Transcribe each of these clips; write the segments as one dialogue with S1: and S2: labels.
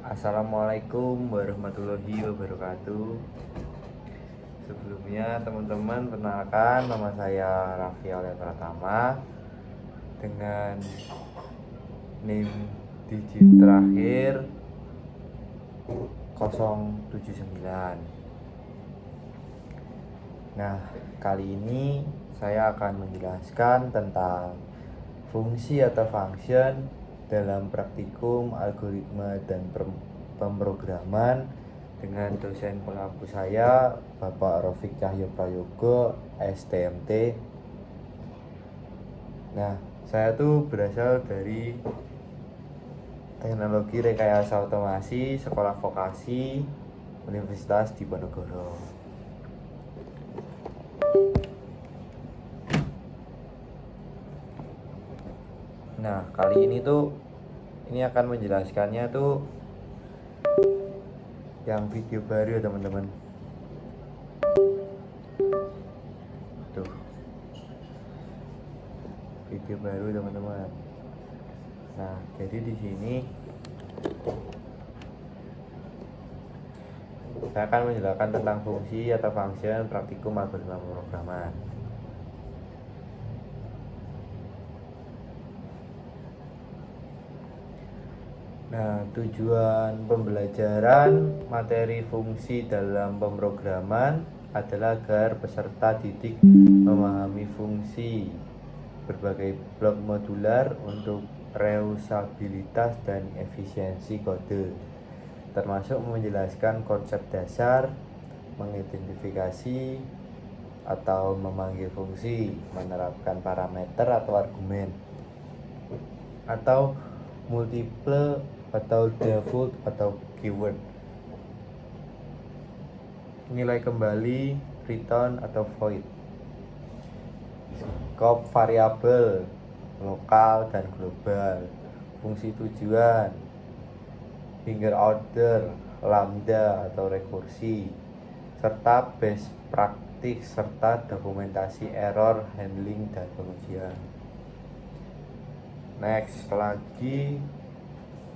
S1: Assalamualaikum warahmatullahi wabarakatuh. Sebelumnya teman-teman, perkenalkan nama saya Raffi Aulia Pratama dengan NIM digit terakhir 079. Nah, kali ini saya akan menjelaskan tentang fungsi atau function dalam praktikum algoritma dan pemrograman dengan dosen pengampu saya, Bapak Rofik Cahyo Prayogo, STMT. Nah, saya tuh berasal dari Teknologi Rekayasa Otomasi Sekolah Vokasi Universitas Diponegoro. Nah, kali ini akan menjelaskannya tuh yang video baru ya teman-teman. Tuh. Video baru teman-teman. Nah, jadi di sini saya akan menjelaskan tentang fungsi atau function praktikum algoritma pemrograman. Nah, tujuan pembelajaran materi fungsi dalam pemrograman adalah agar peserta didik memahami fungsi berbagai blok modular untuk reusabilitas dan efisiensi kode, termasuk menjelaskan konsep dasar, mengidentifikasi atau memanggil fungsi, menerapkan parameter atau argumen, atau multiple atau default atau keyword, nilai kembali, return atau void, scope variabel lokal dan global, fungsi tujuan, finger order, lambda atau rekursi, serta best practice serta dokumentasi error handling dan pengujian. Next lagi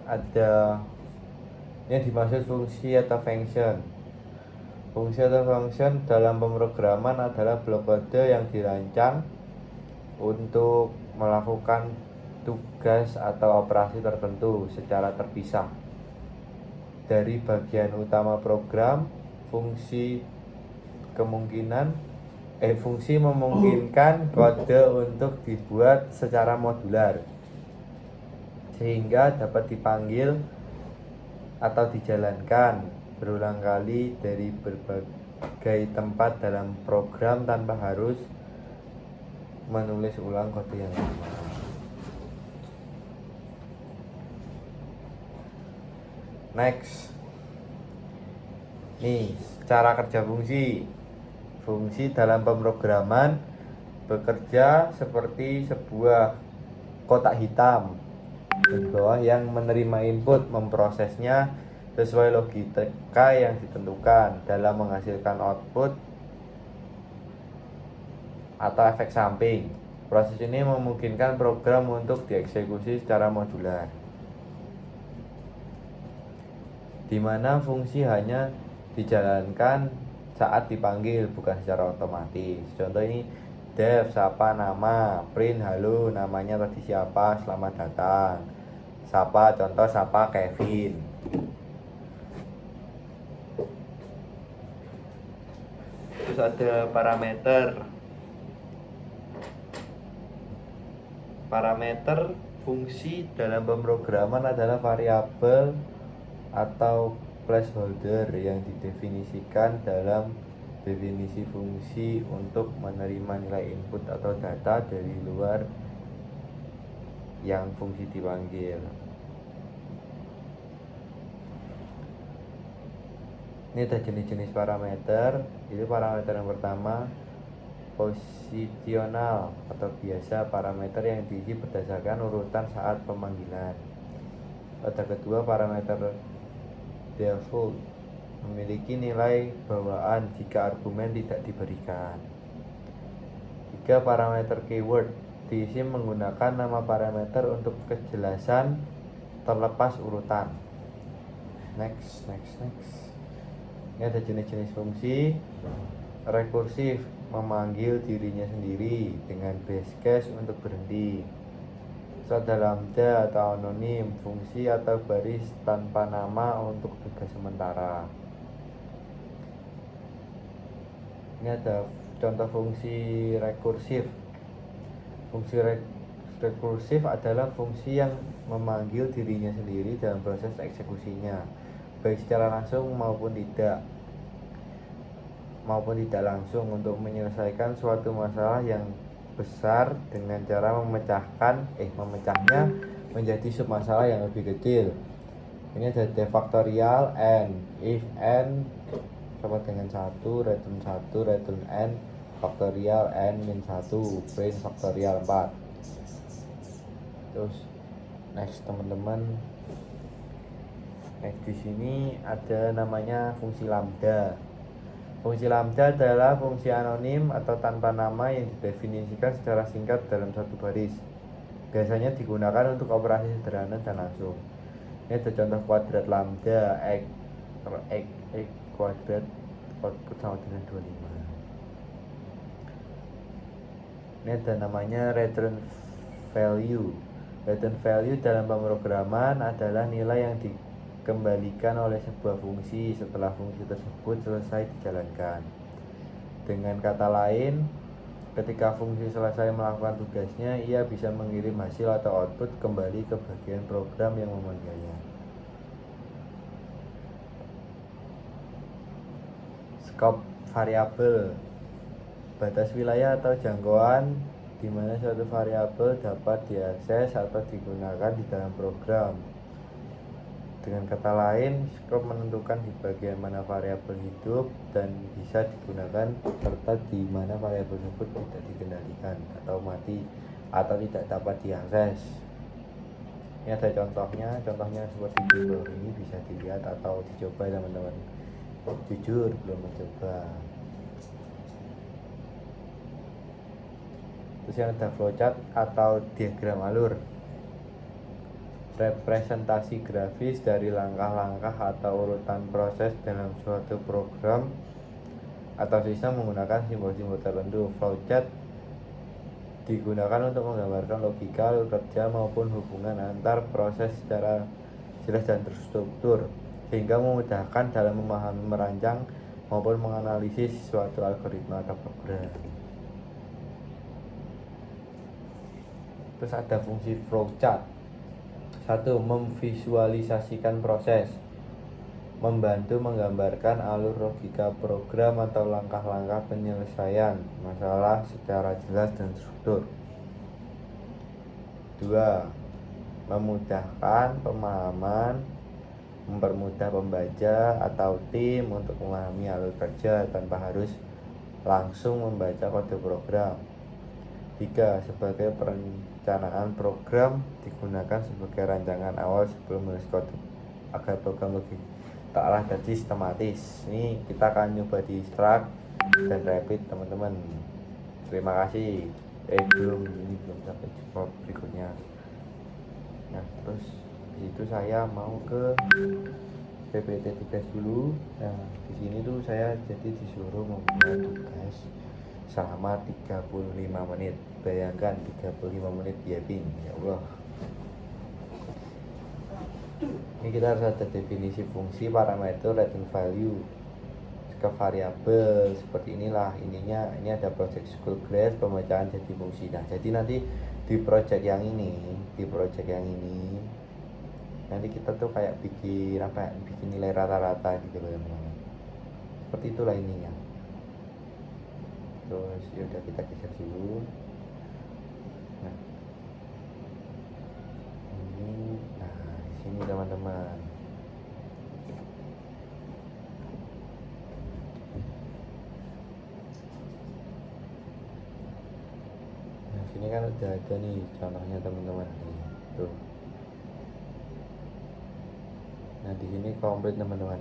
S1: ada yang dimaksud fungsi atau function. Fungsi atau function dalam pemrograman adalah blok kode yang dirancang untuk melakukan tugas atau operasi tertentu secara terpisah dari bagian utama program. Fungsi memungkinkan kode untuk dibuat secara modular sehingga dapat dipanggil atau dijalankan berulang kali dari berbagai tempat dalam program tanpa harus menulis ulang kode yang sama. Next, nih cara kerja fungsi. Fungsi dalam pemrograman bekerja seperti sebuah kotak hitam di bawah yang menerima input, memprosesnya sesuai logika yang ditentukan dalam menghasilkan output atau efek samping. Proses ini memungkinkan program untuk dieksekusi secara modular, di mana fungsi hanya dijalankan saat dipanggil, bukan secara otomatis. Contoh ini def, sapa nama, print halo, namanya tadi siapa, selamat datang. Sapa, contoh sapa Kevin. Terus ada parameter fungsi dalam pemrograman adalah variabel atau placeholder yang didefinisikan dalam definisi fungsi untuk menerima nilai input atau data dari luar yang fungsi dipanggil. Ini ada jenis-jenis parameter. Itu parameter yang pertama, posisional atau biasa, parameter yang diisi berdasarkan urutan saat pemanggilan. Ada kedua, parameter default, memiliki nilai bawaan jika argumen tidak diberikan. 3. Parameter keyword, diisi menggunakan nama parameter untuk kejelasan terlepas urutan. Next. Ini ada jenis-jenis fungsi. Rekursif, memanggil dirinya sendiri dengan base case untuk berhenti. Terus ada lambda atau anonim, fungsi atau baris tanpa nama untuk tugas sementara. Ini ada contoh fungsi rekursif. Fungsi rekursif adalah fungsi yang memanggil dirinya sendiri dalam proses eksekusinya, baik secara langsung maupun tidak langsung, untuk menyelesaikan suatu masalah yang besar dengan cara memecahnya menjadi submasalah yang lebih kecil. Ini ada de faktorial n, if n sama dengan 1, return 1, return n faktorial n min 1, print faktorial 4. Terus next teman-teman, next di sini ada namanya fungsi lambda. Fungsi lambda adalah fungsi anonim atau tanpa nama yang didefinisikan secara singkat dalam satu baris. Biasanya digunakan untuk operasi sederhana dan langsung. Ini ada contoh kuadrat lambda x kuadrat output sama dengan 25. Ini ada namanya return value. Return value dalam pemrograman adalah nilai yang dikembalikan oleh sebuah fungsi setelah fungsi tersebut selesai dijalankan. Dengan kata lain, ketika fungsi selesai melakukan tugasnya, ia bisa mengirim hasil atau output kembali ke bagian program yang memanggilnya. Scope variabel, batas wilayah atau jangkauan di mana suatu variabel dapat diakses atau digunakan di dalam program. Dengan kata lain, scope menentukan di bagian mana variabel hidup dan bisa digunakan, serta di mana variabel tersebut tidak dikendalikan atau mati atau tidak dapat diakses. Ini ada contohnya seperti di bawah ini, bisa dilihat atau dicoba teman-teman. Jujur belum mencoba. Terus yang ada flowchart atau diagram alur, representasi grafis dari langkah-langkah atau urutan proses dalam suatu program atau sistem menggunakan simbol-simbol tertentu. Flowchart digunakan untuk menggambarkan logika, alur kerja maupun hubungan antar proses secara jelas dan terstruktur, sehingga memudahkan dalam memahami, merancang maupun menganalisis suatu algoritma atau program. Terus ada fungsi flowchart. 1. Memvisualisasikan proses, membantu menggambarkan alur logika program atau langkah-langkah penyelesaian masalah secara jelas dan struktur. 2. Memudahkan pemahaman, mempermudah pembaca atau tim untuk memahami alur kerja tanpa harus langsung membaca kode program. 3. Sebagai perencanaan program, digunakan sebagai rancangan awal sebelum menulis kode agar program lebih taklah dan sistematis. Ini kita akan nyoba di struct dan rapid teman-teman. Terima kasih. Ini belum sampai jumpa berikutnya. Nah, terus disitu saya mau ke PPT tugas dulu. Nah, di sini tuh saya jadi disuruh membuat tugas selama 35 menit. Bayangkan 35 menit typing, ya Allah. Ini kita harus ada definisi fungsi, parameter, return value ke variabel seperti inilah. Ini ada project school class, pemecahan jadi fungsi. Nah, jadi nanti di project yang ini nanti kita tuh kayak bikin nilai rata-rata gitu loh teman-teman. Seperti itulah ininya. Terus yaudah kita geser dulu. Nah, di sini teman-teman. Nah, sini kan udah ada nih contohnya teman-teman nih. Tuh. Nah, di sini komplit teman-teman.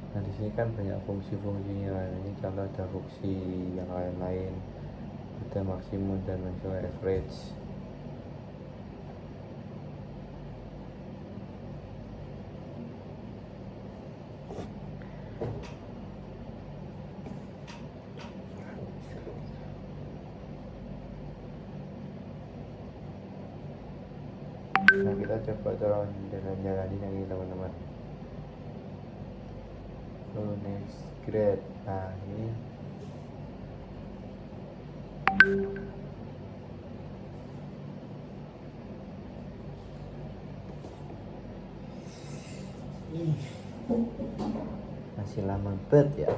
S1: Nah, di sini kan banyak fungsi-fungsinya. Ini contoh ada fungsi yang lain-lain, ada maksimum dan maximum average. Nah, kita coba jalan-jalan yang ini teman-teman. Next grade. Nah, ini masih lama banget ya.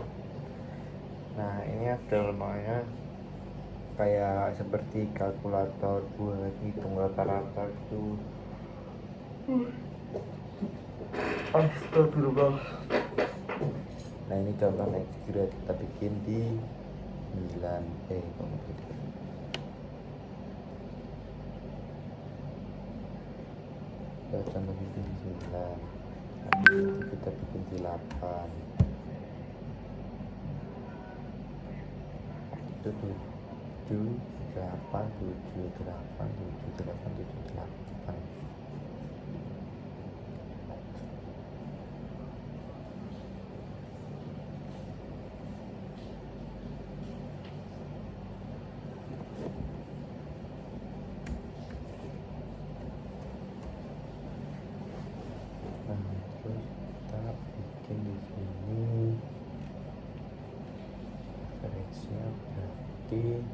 S1: Nah, ini ada lemahnya kayak seperti kalkulator buat hitung rata-rata itu. Astagfirullah. Nah, ini contoh next grade kita bikin di 9 kita contoh bikin di 9, nanti kita bikin di 8. Itu 7 8 7 8 7 8 7 8. Terus kita bikin di sini average-nya berarti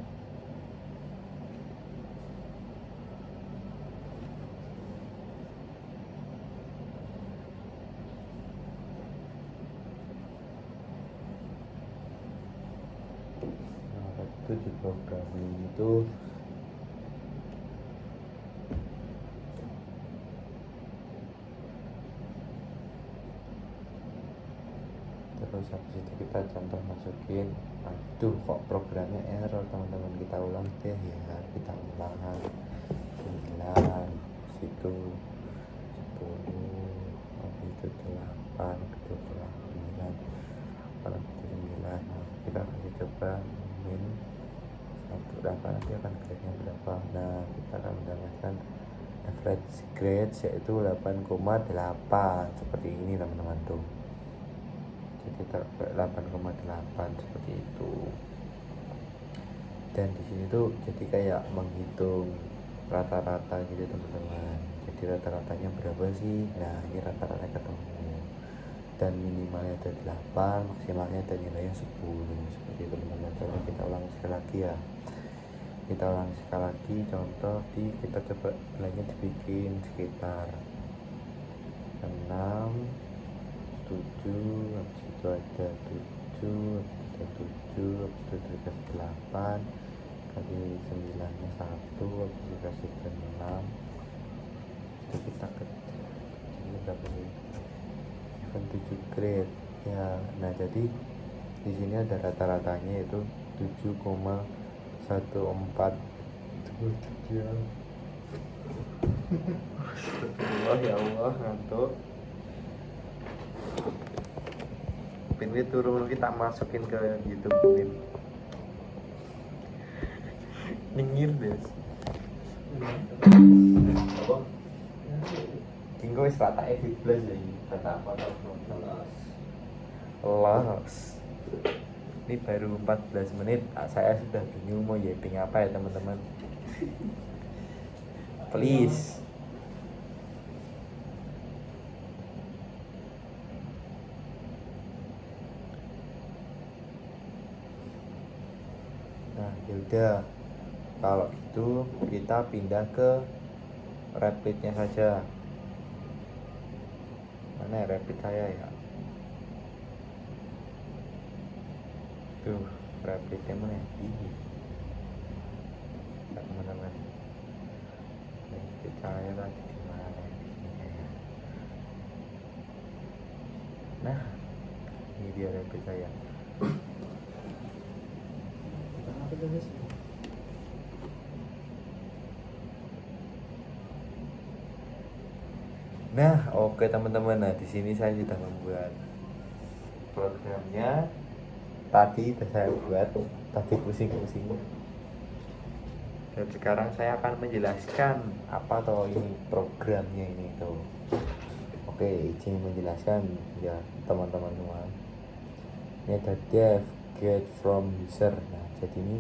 S1: itu di program ini itu terus habis itu kita contoh masukin. Aduh, kok programnya error teman-teman, kita ulang deh ya, kita ulang 9 situ 10 habis itu 8 itu 9 kalau itu 9. Nah, kita kasih coba min 1 berapa, nanti akan grade-nya berapa. Nah, kita akan mendapatkan average grade yaitu 8,8 seperti ini teman-teman tuh. Jadi 8,8 seperti itu. Dan di sini tuh jadi kayak menghitung rata-rata gitu teman-teman. Jadi rata-ratanya berapa sih? Nah, ini rata-rata ketemu. Dan minimalnya ada 8, maksimalnya ada nilainya 10 seperti itu teman-teman. Coba kita ulang sekali lagi ya. Kita ulang sekali lagi contoh kita coba nilainya dibikin sekitar 6 7, habis itu ada 7, habis itu ada 7, habis itu dikasih 8 kali 9 nya 1, habis itu dikasih 6, itu kita ini berapa sih, 7 grade ya. Nah, jadi di sini ada rata-ratanya itu 7,14 itu ya. Astagfirullah, ya Allah, ngantuk. Pinwi turun kita masukin ke YouTube Pin. Ningir des. Apa? Tinggal wis rata edit plus lagi. Kata apa los. Ini baru 14 menit. Saya sudah bingung mau yaping apa ya teman-teman. Please. Nah, yaudah, kalau gitu kita pindah ke Replit-nya saja. Mana ya Replit saya ya? Tuh, Replit-nya mana? Ini teman-teman, Replit saya tadi di mana? Nah, ini dia Replit saya. Nah, oke teman-teman. Nah, di sini saya sudah membuat programnya tadi udah saya buat, tadi pusing-pusing. Dan sekarang saya akan menjelaskan apa toh ini programnya ini tuh. Oke, izin menjelaskan ya teman-teman semua. Ini ada dev get from user. Nah, jadi ini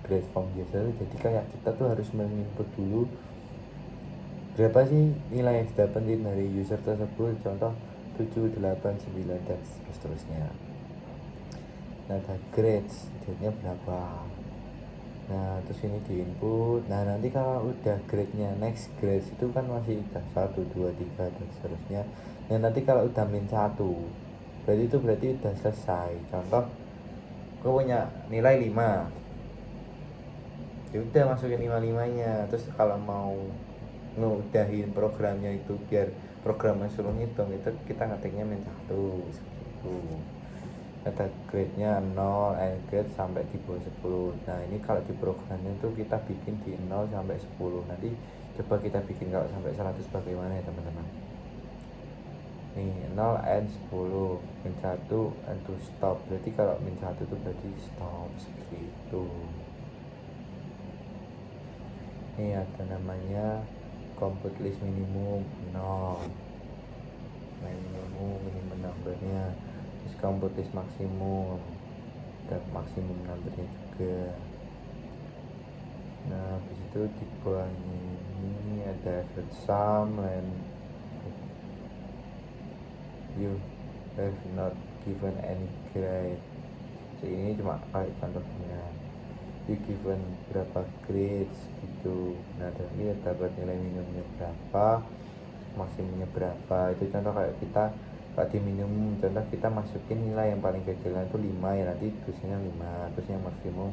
S1: get from user, jadi kayak kita tuh harus menginput dulu berapa sih nilai yang didapetin dari user tersebut, contoh 7, 8, 9 dan seterusnya. Nah, ada grades, grade-nya berapa. Nah, terus ini di input. Nah, nanti kalau udah grade-nya next grade itu kan masih udah 1, 2, 3 dan seterusnya. Nah, nanti kalau udah min 1 berarti udah selesai. Contoh gue punya nilai 5, ya udah masukin 5-5-nya. Terus kalau mau ngudahin programnya itu biar programnya suruh ngitung, itu kita ngetiknya min 1 seperti itu. Ada grade-nya 0 and grade sampai di bawah 10. Nah, ini kalau di programnya itu kita bikin di 0 sampai 10. Nanti coba kita bikin kalau sampai 100 bagaimana ya teman-teman. Nih 0 and 10, min 1 and to stop. Berarti kalau min 1 itu berarti stop seperti itu. Ini ada namanya compute list minimum 0, minimum numbernya. Terus compute list maksimum dan maksimum numbernya juga. Nah, habis itu di bawah ini ada average sum and you have not given any grade. Jadi ini cuma kayak contohnya, you given berapa grades gitu. Nah, dan ini dapat nilai minimumnya berapa, maksimumnya berapa. Itu contoh kayak kita kalau di minimum, contoh kita masukin nilai yang paling kecilnya itu 5 ya, nanti tulisnya 5. Terus yang maksimum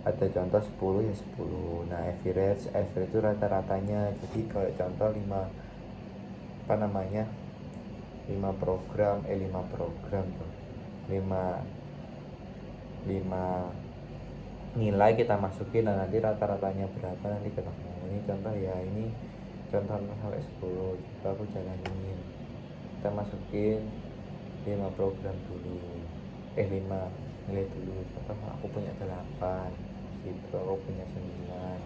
S1: ada contoh 10 ya 10. Nah, average itu rata-ratanya. Jadi kalau contoh 5 apa namanya 5 program 5 program tuh 5 nilai kita masukin. Nah, nanti rata-ratanya berapa nanti ketemu. Ini contoh ya, ini contoh sampai 10. Coba aku jalanin, kita masukin 5 program dulu, 5 nilai dulu. Contoh aku punya 8, itu aku punya 9,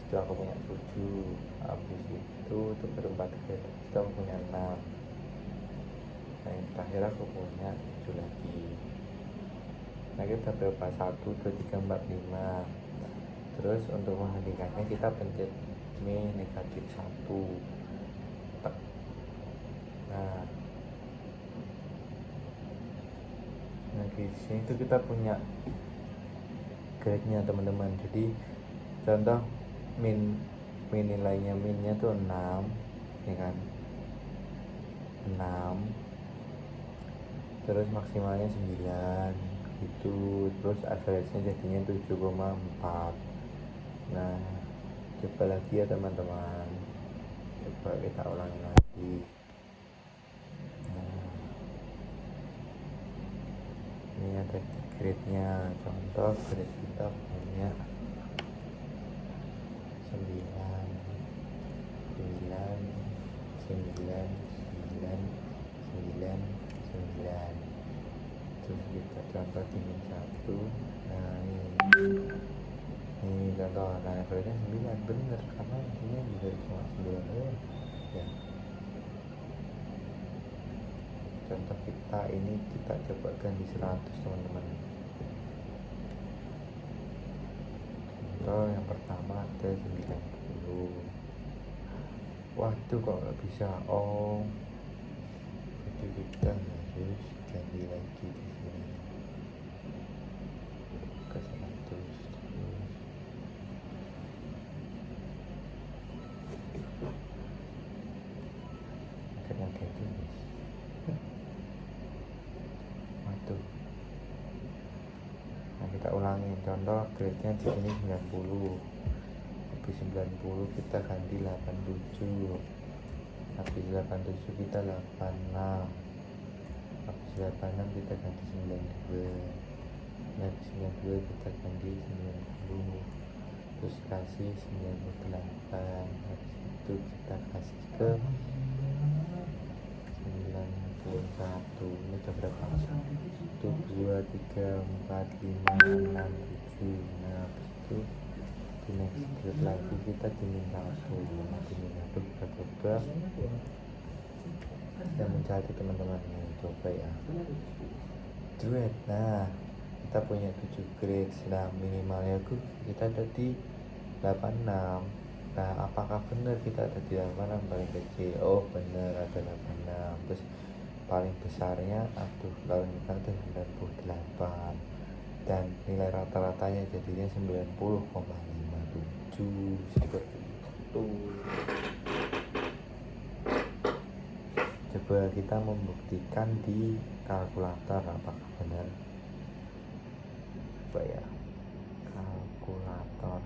S1: itu aku punya 7, habis itu untuk berempat grade itu aku punya 6. Nah, yang terakhir aku punya 7 lagi. Nah, kita berapa? 1, 2, 3, 4, 5. Terus untuk menghentikannya kita pencet min negatif 1. Nah, di sini itu kita punya grade-nya teman-teman. Jadi contoh min nilainya, minnya tuh 6 ya kan, 6. Terus maksimalnya 9 gitu. Terus average-nya jadinya 7,4. Nah, coba lagi ya teman-teman, coba kita ulangi lagi. Nah, ini ada grade-nya. Contoh grade kita punya 9, 9, 9, 9, 9, 9. Terus kita contoh di min 1. Nah, ini contoh. Nah, average-nya 9 bener karena ini juga cuma 9 doang ya. Contoh kita ini kita coba ganti 100 teman-teman. Contoh yang pertama ada 90. Waduh, kok nggak bisa. Oh, jadi kita harus ganti lagi di sini ke 100. Karena ganti guys. Waduh. Nah, kita ulangi. Contoh grade-nya di sini 90. Habis 90 kita ganti 87. Habis 87 kita 86. Habis 86 kita ganti 92. Habis 92 kita ganti 90. Terus kasih 98. Habis itu kita kasih ke 90. satu, ini udah berapa? 1, 2, 3, 4, 5, 6, 7. Nah habis itu di next grade lagi kita dimin 1. Dimin 1 kita coba kita mencari teman-teman nih, coba ya duet. Nah kita punya 7 grade. Nah minimalnya kita ada di 86. Nah apakah benar kita ada di 86 paling kecil? Oh benar, ada 86. Terus paling besarnya kalau kita ada 98 dan nilai rata-ratanya jadinya 90,57 seperti itu. Coba kita membuktikan di kalkulator apakah benar. Coba ya, kalkulator.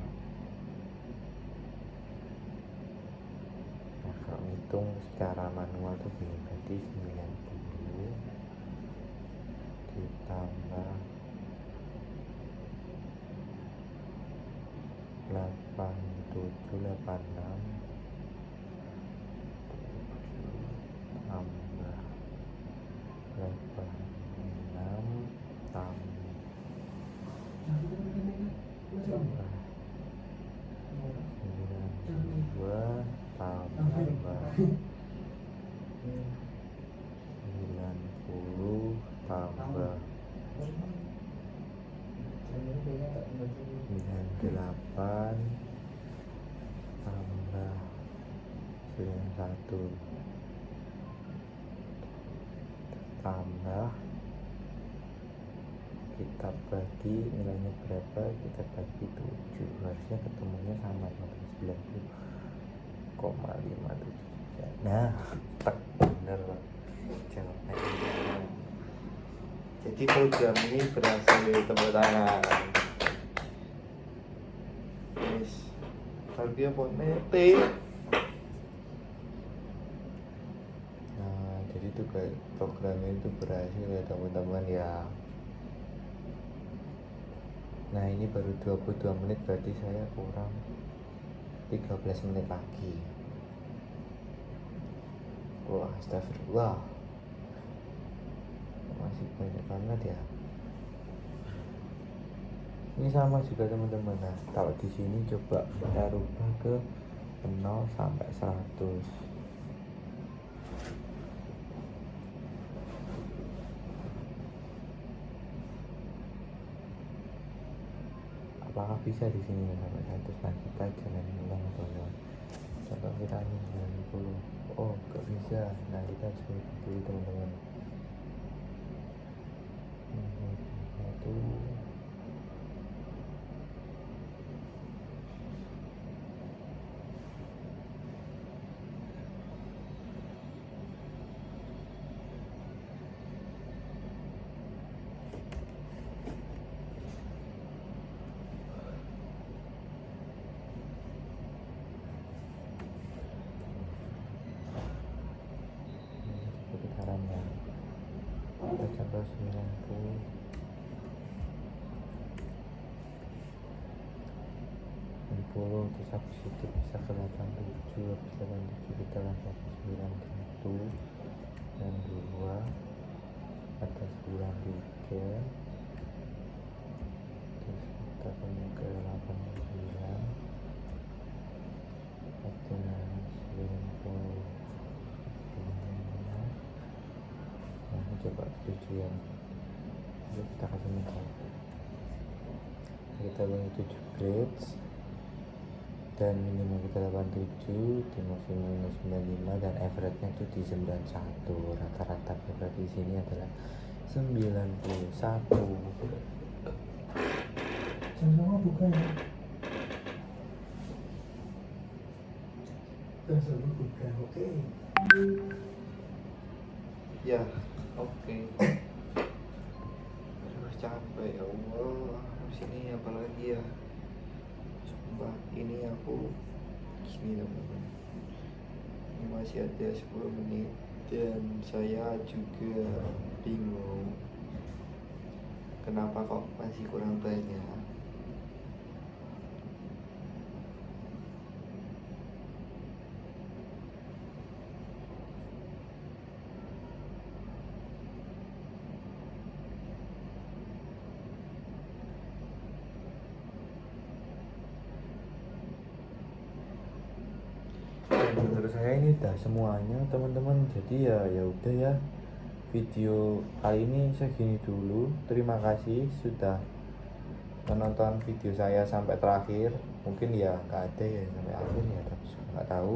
S1: Nah kalau hitung secara manual tuh gini, berarti 90 ditambah 87, 86 tambah 86 tambah 92 tambah 90 tambah 98 tambah 91 tambah kita bagi nilainya berapa, kita bagi 7, harusnya ketemunya sama 90,57. Nah tak bener jawabnya. Jadi program ini berhasil, tepuk tangan. Yes, Fabio Ponete. Nah jadi itu kayak program itu berhasil ya teman-teman ya. Nah ini baru 22 menit, berarti saya kurang 13 menit lagi. Wah astagfirullah, masih banyak banget ya. Ini sama juga teman-teman. Nah kalau di sini coba kita rubah ke 0 sampai 100. Apakah bisa di sini sampai 100? Nah kita jangan ulang teman-teman. Contoh kita ini 90. Oh gak bisa. Nah kita coba dulu teman-teman. Itu putarannya kita coba 90 terus habis itu bisa ke 87, habis 87 kita langsung ke 91 dan 2 ada 93, terus kita punya ke 89 ada 90. Nah ini coba tujuan, terus kita kasih minta. Kita punya 7 grades dan minimal kita 87, di maksimumnya 95 dan average-nya itu di 91. Rata-rata berarti di sini adalah 91.
S2: Sama bukan ya? Sama bukan, oke.
S1: Ya, oke. Aduh capek ya Allah. Habis ini apalagi ya? Sumpah ini aku gini teman-teman. Ini masih ada 10 menit dan saya juga bingung kenapa kok masih kurang banyak. kayak ini udah semuanya teman-teman. Jadi ya udah ya, video kali ini segini dulu. Terima kasih sudah menonton video saya sampai terakhir. Mungkin ya nggak ada ya sampai akhir ya, tapi juga nggak tahu.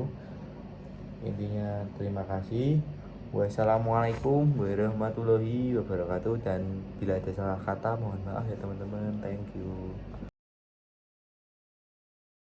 S1: Intinya terima kasih. Wassalamualaikum warahmatullahi wabarakatuh, dan bila ada salah kata mohon maaf ya teman-teman. Thank you.